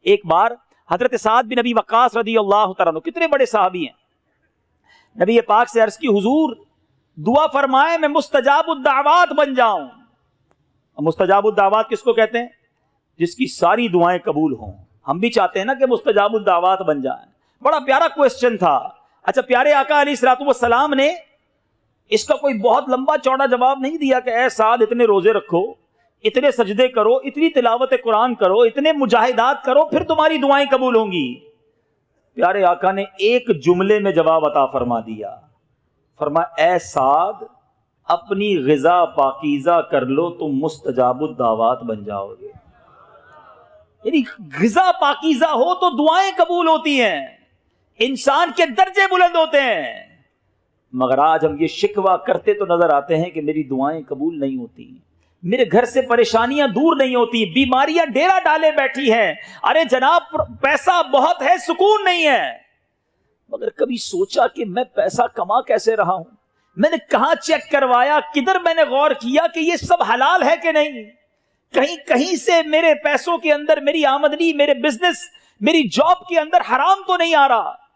ایک بار حضرت سعد بن ابی وقاص رضی اللہ تعالیٰ عنہ، کتنے بڑے صحابی ہیں، نبی پاک سے عرض کی حضور دعا فرمائے میں مستجاب الدعوات بن جاؤں۔ مستجاب الدعوات کس کو کہتے ہیں؟ جس کی ساری دعائیں قبول ہوں۔ ہم بھی چاہتے ہیں نا کہ مستجاب الدعوات بن جائیں۔ بڑا پیارا کوسچن تھا۔ اچھا، پیارے آقا علیہ الصلوۃ والسلام نے اس کا کوئی بہت لمبا چوڑا جواب نہیں دیا کہ اے سعد اتنے روزے رکھو، اتنے سجدے کرو، اتنی تلاوت قرآن کرو، اتنے مجاہدات کرو، پھر تمہاری دعائیں قبول ہوں گی۔ پیارے آقا نے ایک جملے میں جواب عطا فرما دیا، فرمایا اے سعد اپنی غذا پاکیزہ کر لو تم مستجاب الدعوات بن جاؤ گے۔ یعنی غذا پاکیزہ ہو تو دعائیں قبول ہوتی ہیں، انسان کے درجے بلند ہوتے ہیں۔ مگر آج ہم یہ شکوہ کرتے تو نظر آتے ہیں کہ میری دعائیں قبول نہیں ہوتی، میرے گھر سے پریشانیاں دور نہیں ہوتی، بیماریاں ڈیرا ڈالے بیٹھی ہیں، ارے جناب پیسہ بہت ہے سکون نہیں ہے۔ مگر کبھی سوچا کہ میں پیسہ کما کیسے رہا ہوں؟ میں نے کہاں چیک کروایا، کدھر میں نے غور کیا کہ یہ سب حلال ہے کہ نہیں؟ کہیں سے میرے پیسوں کے اندر، میری آمدنی، میرے بزنس، میری جاب کے اندر حرام تو نہیں آ رہا؟